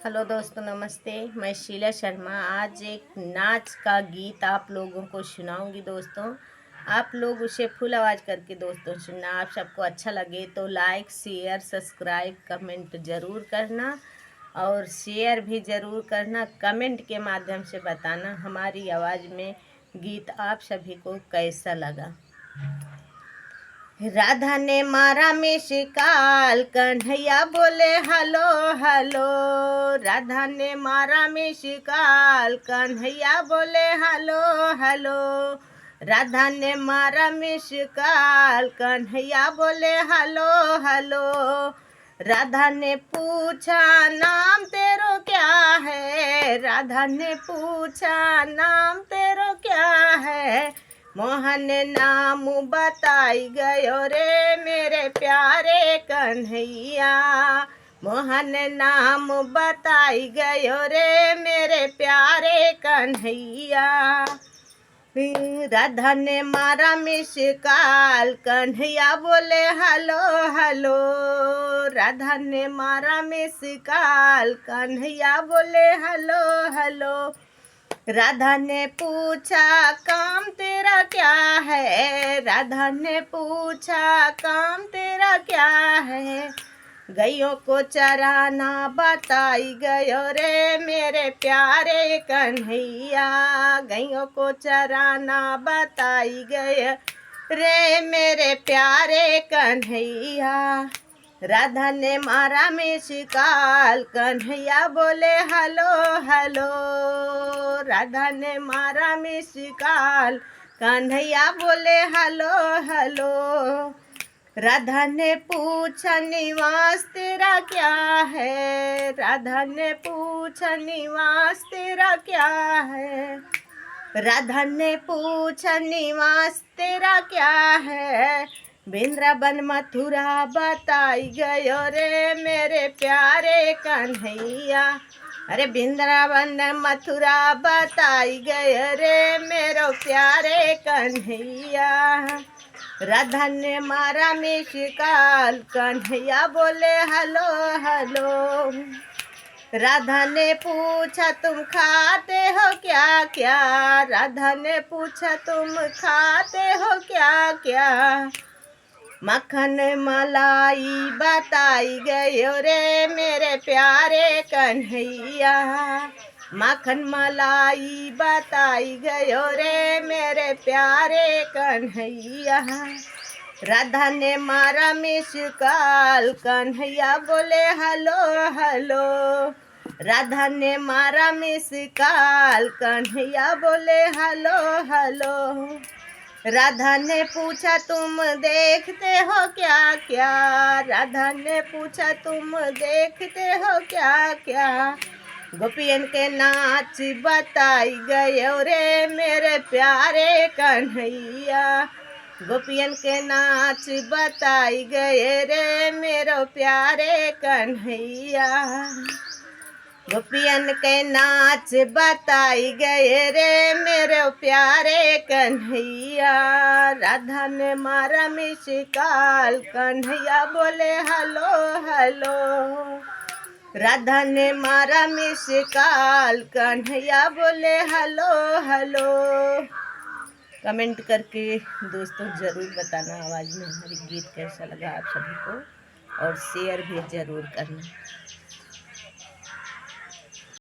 Hello दोस्तों, नमस्ते। मैं शीला शर्मा आज एक नाच का गीत आप लोगों को सुनाऊंगी। दोस्तों, आप लोग उसे फुल आवाज़ करके दोस्तों सुनना। आप सबको अच्छा लगे तो लाइक, शेयर, सब्सक्राइब, कमेंट ज़रूर करना और शेयर भी ज़रूर करना। कमेंट के माध्यम से बताना हमारी आवाज़ में गीत आप सभी को कैसा लगा। राधा ने मारा मिस कॉल, कन्हैया बोले हेलो हेलो। राधा ने मारा मिस कॉल, कन्हैया बोले हेलो हेलो। राधा ने मारा मिस कॉल, कन्हैया बोले हेलो हेलो। राधा ने पूछा नाम तेरो क्या है, राधा ने पूछा नाम तेरो क्या है। मोहन नाम बताई गयो रे मेरे प्यारे कन्हैया। मोहन नाम बताई गयो रे मेरे प्यारे कन्हैया। राधा ने मारा मिस कॉल, कन्हैया बोले हेलो हेलो। राधा ने मारा मिस कॉल, कन्हैया बोले हेलो हेलो। राधा ने पूछा काम तेरा क्या है, राधा ने पूछा काम तेरा क्या है। गैयों को चराना बताई गयो रे मेरे प्यारे कन्हैया। गैयों को चराना बताई गए रे मेरे प्यारे कन्हैया। राधा ने मारा मिस कॉल, कन्हैया बोले हेलो हेलो। राधा ने मारा मिस कॉल, कन्हैया बोले हेलो हेलो। राधा ने पूछा निवास तेरा क्या है, राधा ने पूछा निवास तेरा क्या है। राधा ने पूछा निवास तेरा क्या है। वृंदावन मथुरा बताई गयो रे मेरे प्यारे कन्हैया। अरे वृंदावन मथुरा बताई गयो रे मेरो प्यारे कन्हैया। राधा ने मारा मिस कॉल, कन्हैया बोले हेलो हेलो। राधा ने पूछा तुम खाते हो क्या क्या, राधा ने पूछा तुम खाते हो क्या क्या। मक्खन मलाई बताई गयो रे मेरे प्यारे कन्हैया। मक्खन मलाई बताई गयो रे मेरे प्यारे कन्हैया। राधा ने मारा मिस कॉल, कन्हैया बोले हेलो हेलो। राधा ने मारा मिस कॉल, कन्हैया बोले हेलो हेलो। राधा ने पूछा तुम देखते हो क्या क्या, राधा ने पूछा तुम देखते हो क्या क्या। गोपियन के नाच बताई गयो रे मेरे प्यारे कन्हैया। गोपियन के नाच बताई गए रे मेरो प्यारे कन्हैया। गोपियन के नाच बताई गए रे मेरे प्यारे कन्हैया। राधा ने मारा मिस कॉल, कन्हैया बोले हेलो हेलो। राधा ने मारा मिस कॉल, कन्हैया बोले हेलो हेलो। कमेंट करके दोस्तों ज़रूर बताना आवाज़ में हमारी गीत कैसा लगा आप सभी को, और शेयर भी ज़रूर करना।